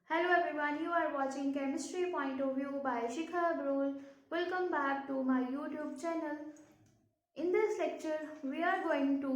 Hello everyone, you are watching Chemistry Point of View by Shikha Abrol. Welcome back to my YouTube channel. In this lecture, we are going to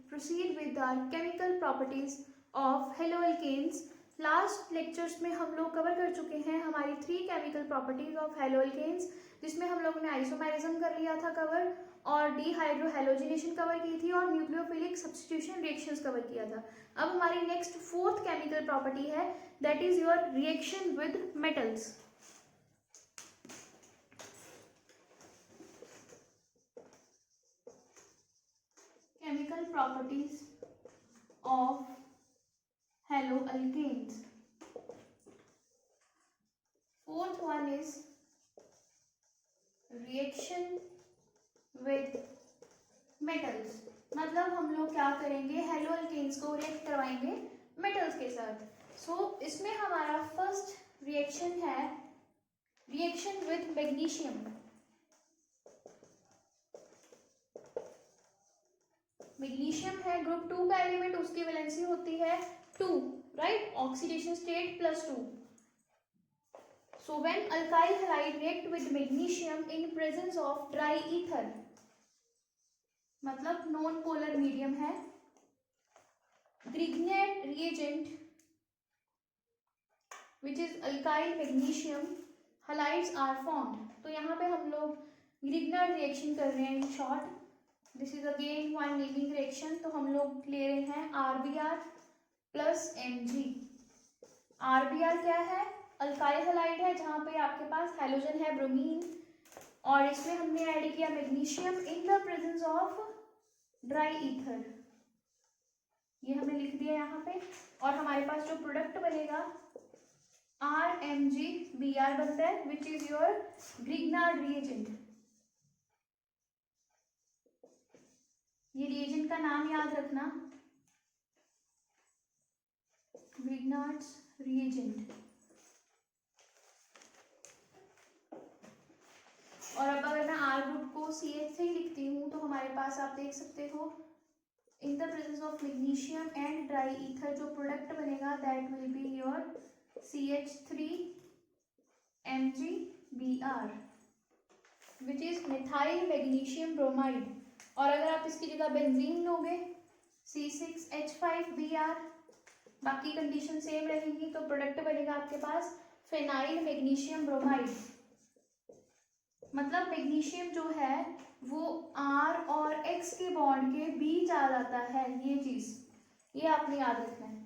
proceed with the chemical properties of haloalkanes. Last lectures में हम लोग cover कर चुके हैं हमारी 3 chemical properties of हेलोअल्केन्स, जिसमें हम लोगों ने आइसोमेरिज्म कर लिया था कवर और डीहाइड्रोहेलोजिनेशन कवर की थी और न्यूक्लियोफिलिक सब्स्टिट्यूशन रिएक्शंस कवर किया था। अब हमारी नेक्स्ट 4th केमिकल प्रॉपर्टी है, that is your reaction with metals. Chemical properties of haloalkanes. Fourth one is reaction with metals. मतलब हम लोग क्या करेंगे, हेलोअल्केन्स को रिएक्ट करवाएंगे मेटल्स के साथ। इसमें हमारा फर्स्ट रिएक्शन है रिएक्शन विद मैग्नीशियम। मैग्नीशियम है ग्रुप 2 का एलिमेंट, उसकी वैलेंसी होती है 2, right, oxidation state +2। So when alkyl halide react with magnesium in presence of dry ether, मतलब नॉन पोलर मीडियम है, Grignard reagent which is alkyl magnesium halides are formed। तो यहाँ पे हम लोग Grignard रिएक्शन कर रहे हैं in short. This is again one naming reaction, तो हम लोग ले रहे हैं RBr प्लस Mg। RBr क्या है, अल्काइल हैलाइड है जहाँ पे आपके पास हैलोजन है ब्रोमीन, और इसमें हमने ऐड किया magnesium in the presence of dry ether. ये हमने लिख दिया यहाँ पे, और हमारे पास जो प्रोडक्ट बनेगा RMgBr बनता है, which is your Grignard reagent. ये रिएजेंट का नाम याद रखना, ग्रिग्नार्ड्स रिएजेंट। और अब अगर मैं R ग्रुप को CH3 लिखती हूँ तो हमारे पास आप देख सकते हो in the presence of magnesium and dry ether जो प्रोडक्ट बनेगा that will be your CH3 MgBr which is methyl magnesium bromide. और अगर आप इसकी जगह बेंजीन लोगे C6H5Br, बाकी कंडीशन सेम रहेंगी, तो प्रोडक्ट बनेगा आपके पास फेनाइल मैग्नीशियम ब्रोमाइड। मतलब मैग्नीशियम जो है वो R और X के बॉन्ड के बीच आ जाता है, ये चीज ये आपने याद रखना है।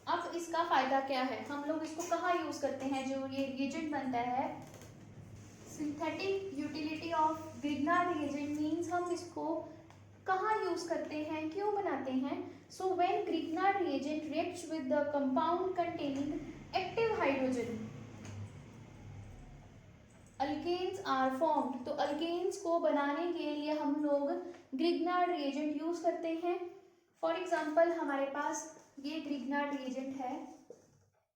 अब इसका फायदा क्या है, हम लोग इसको कहाँ यूज करते हैं, जो ये रिएजेंट बनता है synthetic utility of Grignard reagent means हम इसको कहाँ यूज करते हैं, क्यों बनाते हैं। So when Grignard reagent reacts with the compound containing active hydrogen, alkanes are formed. तो अल्केन्स को बनाने के लिए हम लोग ग्रिग्नार्ड रिएजेंट यूज करते हैं। फॉर एग्जांपल हमारे पास ये ग्रिग्नार्ड रिएजेंट है,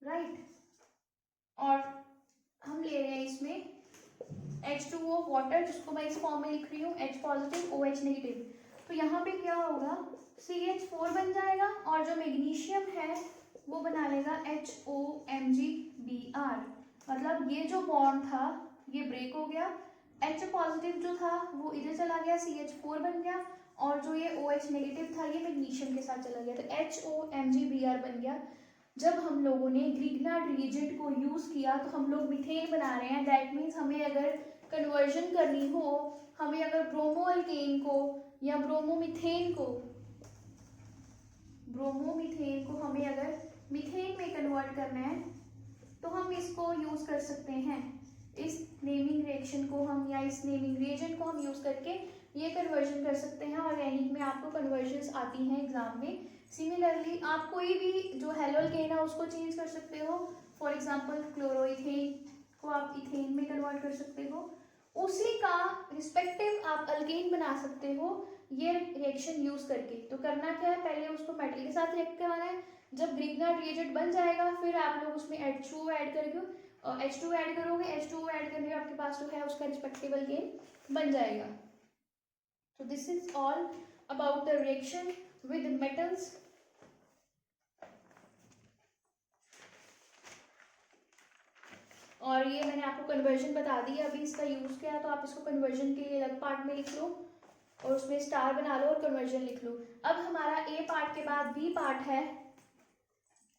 राइट, और हम ले रहे हैं इसमें H2O वाटर, जिसको मैं इस फॉर्म में लिख रही हूँ H पॉजिटिव OH नेगेटिव। तो यहाँ पे क्या होगा, CH4 बन जाएगा और जो मैग्नीशियम है वो बना लेगा HOMgBr। मतलब ये जो बॉन्ड था ये ब्रेक हो गया, H पॉजिटिव जो था वो इधर चला गया, CH4 बन गया, और जो ये OH नेगेटिव था ये मैग्नीशियम के साथ चला गया, तो HOMgBr बन गया। जब हम लोगों ने ग्रिग्नार्ड रिएजेंट को यूज किया तो हम लोग मीथेन बना रहे हैं। दैट मीन्स हमें अगर कन्वर्जन करनी हो, हमें अगर ब्रोमोअल्केन को या ब्रोमोमीथेन को हमें अगर मीथेन में कन्वर्ट करना है तो हम इसको यूज कर सकते हैं, इस नेमिंग रिएक्शन को हम या इस नेमिंग रिएजेंट को हम यूज करके ये कन्वर्जन कर सकते हैं। ऑर्गेनिक में आपको कन्वर्जन्स आती हैं एग्जाम में। सिमिलरली आप कोई भी जो हेलोअल्केन है उसको चेंज कर सकते हो, फॉर एग्जांपल क्लोरोइथेन को आप इथेन में कन्वर्ट कर सकते हो, उसी का रिस्पेक्टिव आप अल्केन बना सकते हो ये रिएक्शन यूज करके। तो करना क्या है, पहले उसको मेटल के साथ रिएक्ट करवाना है, जब ग्रिग्नार्ड रिएजेंट बन जाएगा फिर आप लोग उसमें H2O ऐड करके H2O ऐड करोगे, H2O ऐड करने आपके पास जो है उसका रिस्पेक्टिव अल्केन बन जाएगा। So this is all about the reaction with metals. और ये मैंने आपको कन्वर्जन बता दी अभी इसका यूज़ क्या है, तो आप इसको कन्वर्जन के लिए अलग पार्ट में लिख लो और उसमें स्टार बना लो और कन्वर्जन लिख लो। अब हमारा ए पार्ट के बाद बी पार्ट है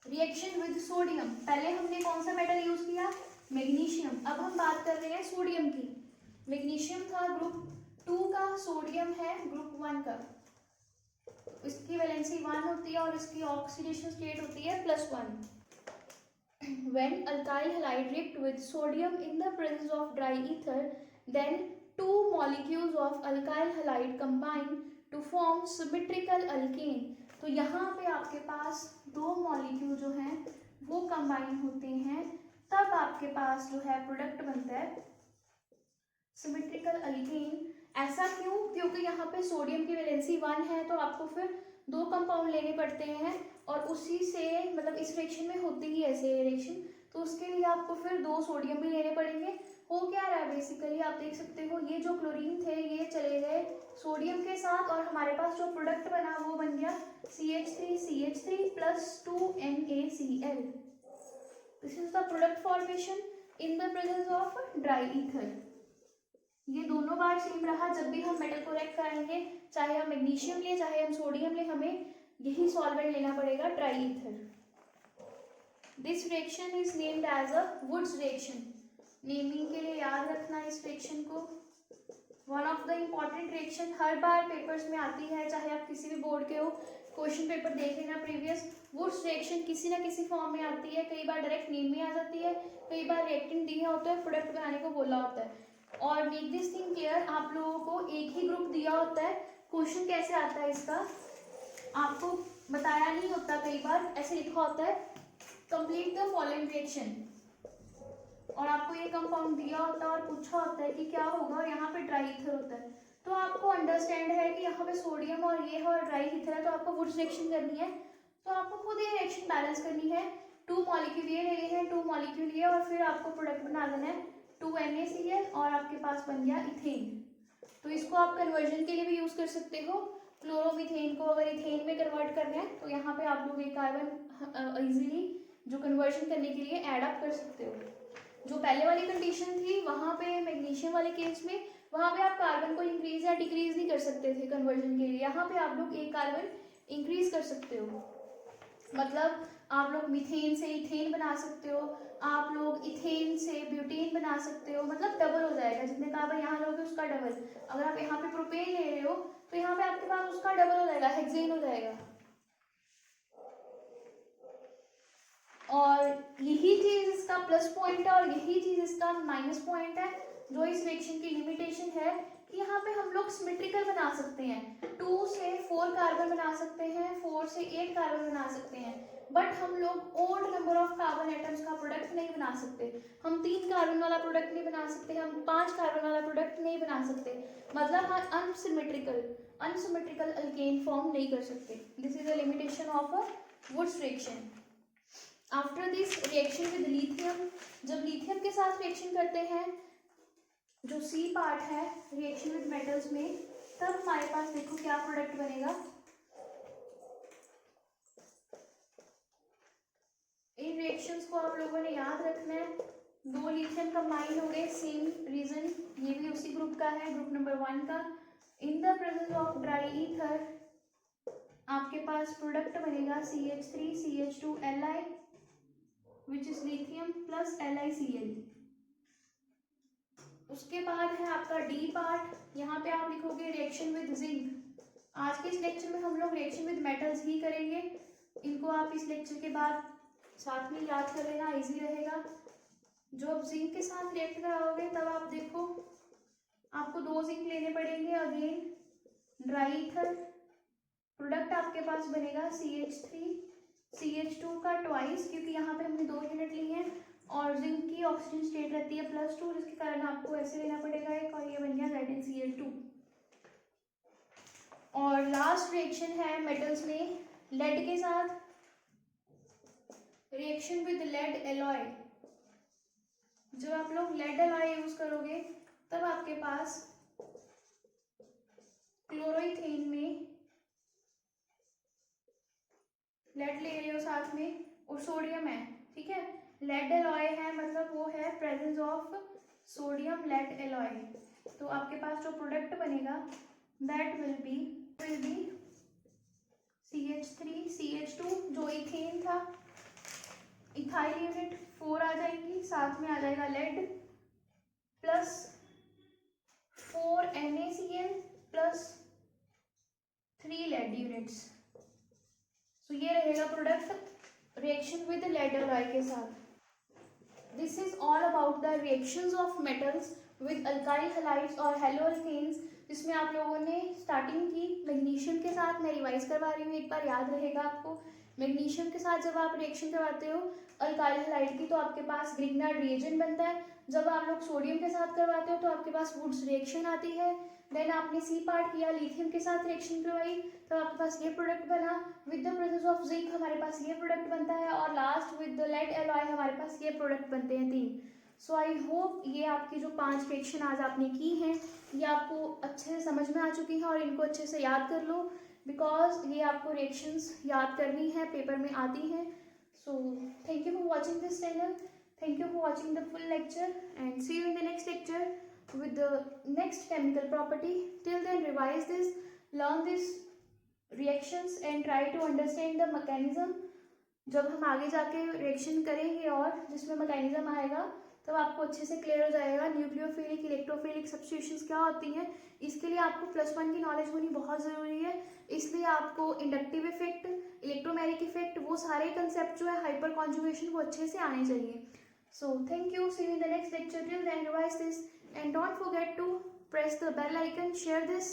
रिएक्शन विद सोडियम। पहले हमने कौन सा मेटल यूज किया, मैग्नीशियम। अब हम बात कर रहे हैं सोडियम की। मैग्नीशियम था ग्रुप 2 का, सोडियम है ग्रुप 1 का। इसकी वैलेंसी 1 होती है और इसकी ऑक्सीडेशन स्टेट होती है +1। When alkyl halide react with sodium in the presence of dry ether, then two molecules of alkyl halide combine to form symmetrical alkane। तो यहाँ पे आपके पास दो मॉलिक्यूल जो हैं वो कंबाइन होते हैं, तब आपके पास जो है प्रोडक्ट बनता है सिमेट्रिकल अल्केन। ऐसा क्यों, क्योंकि यहाँ पे सोडियम की वैलेंसी 1 है, तो आपको फिर दो कंपाउंड लेने पड़ते हैं और उसी से मतलब इस रिएक्शन में होती ही ऐसे रिएक्शन, तो उसके लिए आपको फिर दो सोडियम भी लेने पड़ेंगे। हो क्या रहा है बेसिकली आप देख सकते हो, ये जो क्लोरीन थे ये चले गए सोडियम के साथ और हमारे पास जो प्रोडक्ट बना वो बन गया CH3 plus 2 NaCl। This is the product formation in the presence of dry ether. ये दोनों बार सेम रहा, जब भी हम मेटल को रिएक्ट कराएंगे चाहे हम मैग्नीशियम ले चाहे हम सोडियम ले, हमें यही सॉल्वेंट लेना पड़ेगा dry ether. This reaction is named as a Wurtz reaction. Naming के लिए याद रखना इस रिएक्शन को। One of the important reaction हर बार पेपर्स में आती है, चाहे आप किसी भी बोर्ड के हो, क्वेश्चन पेपर देख लेना प्रीवियस। वुड्स रिएक्शन किसी ना किसी फॉर्म में आती है, कई बार डायरेक्ट नेम में आ जाती है, कई बार रिएक्टेंट दिया होता है, प्रोडक्ट बनाने को बोला होता है। और मेक दिस थिंग क्लियर, आप लोगों को एक ही ग्रुप दिया होता है, क्वेश्चन कैसे आता है इसका आपको बताया नहीं होता, कई बार ऐसे लिखा होता है कंप्लीट द फॉलोइंग रिएक्शन, और आपको ये कंपाउंड दिया होता है और पूछा होता है कि क्या होगा और यहाँ पे ड्राई ईथर होता है, तो आपको अंडरस्टैंड है कि यहाँ पे सोडियम और ये है और ड्राई ईथर है, तो आपको वुड्स रिएक्शन करनी है, तो आपको खुद ये रिएक्शन बैलेंस करनी है। 2 मॉलिक्यूल ये ले हैं, 2 मॉलिक्यूल ये, और फिर आपको प्रोडक्ट बना देना है 2 NaCl और आपके पास बन गया इथेन। तो इसको आप कन्वर्जन के लिए भी यूज कर सकते हो। क्लोरोमीथेन को अगर इथेन में कन्वर्ट करना है तो यहाँ पे आप लोग एक कार्बन इजीली जो कन्वर्जन करने के लिए ऐड अप कर सकते हो। जो पहले वाली कंडीशन थी वहाँ पे मैग्नीशियम वाले केस में, वहाँ पे आप कार्बन को इंक्रीज या डिक्रीज नहीं कर सकते थे कन्वर्जन के लिए, यहाँ पे आप लोग एक कार्बन इंक्रीज कर सकते हो। मतलब आप लोग मीथेन से इथेन बना सकते हो, आप लोग इथेन से ब्यूटेन बना सकते हो, मतलब डबल हो जाएगा, जितने कार्बन यहाँ लोगे उसका डबल। अगर आप यहाँ पे प्रोपेन ले रहे हो तो यहाँ पे आपके पास उसका डबल हो जाएगा, हेक्सेन हो जाएगा। और यही चीज इसका प्लस पॉइंट है और यही चीज इसका माइनस पॉइंट है, जो इस रिएक्शन की लिमिटेशन है कि यहाँ पे हम लोग सिमेट्रिकल बना सकते हैं, 2 से 4 कार्बन बना सकते हैं, 4 से 8 कार्बन बना सकते हैं, बट हम लोग odd number of carbon atoms का प्रोडक्ट नहीं बना सकते। हम 3 कार्बन वाला प्रोडक्ट नहीं बना सकते, हम 5 कार्बन वाला प्रोडक्ट नहीं बना सकते, मतलब हम अनसिमेट्रिकल अल्केन फॉर्म नहीं कर सकते। This is a limitation of a Wurtz reaction. After this reaction with lithium, जब लिथियम के साथ रिएक्शन करते हैं जो सी पार्ट है रिएक्शन विद मेटल्स में, तब हमारे पास देखो क्या प्रोडक्ट बनेगा। इन रिएक्शंस को आप लोगों ने याद रखना है। 2 लिथियम कंबाइन हो गए, सेम रीजन, ये भी उसी ग्रुप का है, ग्रुप नंबर 1 का। In the presence of dry ether आपके पास प्रोडक्ट बनेगा CH3CH2Li which is lithium plus LiCl। उसके बाद है आपका डी पार्ट, यहाँ पे आप लिखोगे रिएक्शन विद जिंक। आज के इस लेक्चर में हम लोग रिएक्शन विद मेटल्स ही करेंगे, इनको आप इस लेक्चर के बाद साथ में याद कर लेना, इजी रहेगा। जो आप जिंक के साथ रिएक्ट कराओगे तब आप देखो आपको 2 जिंक लेने पड़ेंगे, अगेन ड्राई ईथर, प्रोडक्ट आपके पास बनेगा CH3CH2 का ट्वाइस, क्योंकि यहाँ पे हमने 2 यूनिट ली हैं और जिंक की ऑक्सीजन स्टेट रहती है +2, जिसके कारण आपको ऐसे लेना पड़ेगा एक, और ये बन गया ZnCl2। और लास्ट रिएक्शन है मेटल्स में लेड के साथ, रिएक्शन विद लेड एलॉय। जब आप लोग लेड एलॉय यूज करोगे तब आपके पास क्लोरोइथेन में लेड ले रहे हो साथ में और सोडियम है, ठीक है, लेड एलॉय है मतलब वो है presence of sodium lead alloy. तो आपके पास जो प्रोडक्ट बनेगा दैट विल बी CH3CH2, जो इथेन था, इथाइल यूनिट 4 आ जाएंगी, साथ में आ जाएगा lead plus 4 NaCl plus 3 lead units. तो ये रहेगा product reaction with lead alloy के साथ। This is all about the reactions of metals with alkyl halides और हेलोअल्केन्स, जिसमें आप लोगों ने स्टार्टिंग की मैग्नीशियम के साथ। मैं रिवाइज करवा रही हूँ, एक बार याद रहेगा आपको। मैग्नीशियम के साथ जब आप रिएक्शन करवाते हो अल्काइल हैलाइड की तो आपके पास ग्रिग्नार्ड रिएजेंट बनता है। जब आप लोग सोडियम के साथ करवाते हो तो आपके पास वुड्स रिएक्शन आती है। देन आपने सी पार्ट किया, लिथियम के साथ रिएक्शन करवाई तो आपके पास ये प्रोडक्ट बना। With the presence of zinc हमारे पास ये प्रोडक्ट बनता है, और last with the lead alloy हमारे पास ये प्रोडक्ट बनते हैं 3। सो आई होप ये आपकी जो 5 रिएक्शन आज आपने की हैं ये आपको अच्छे से समझ में आ चुकी हैं, और इनको अच्छे से याद कर लो बिकॉज ये आपको रिएक्शंस याद करनी है, पेपर में आती हैं। So thank you for watching this channel, thank you for watching the full lecture, and see you in the next lecture with the next chemical property. Till then, revise this, learn these reactions and try to understand the mechanism. जब हम आगे जाके reaction करेंगे और जिसमें mechanism आएगा तब आपको अच्छे से क्लियर हो जाएगा न्यूक्लियोफिलिक इलेक्ट्रोफिलिक सब्स्टिट्यूशंस क्या होती हैं। इसके लिए आपको +1 की नॉलेज होनी बहुत ज़रूरी है, इसलिए आपको इंडक्टिव इफेक्ट, इलेक्ट्रोमैग्नेटिक इफेक्ट, वो सारे कंसेप्ट जो है हाइपर कॉन्जुगेशन वो अच्छे से आने चाहिए। So thank you, see you in the next lecture. Till then, revise this and don't forget to press the bell icon, share this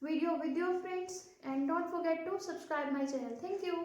video with your friends, and don't forget to subscribe my channel. Thank you.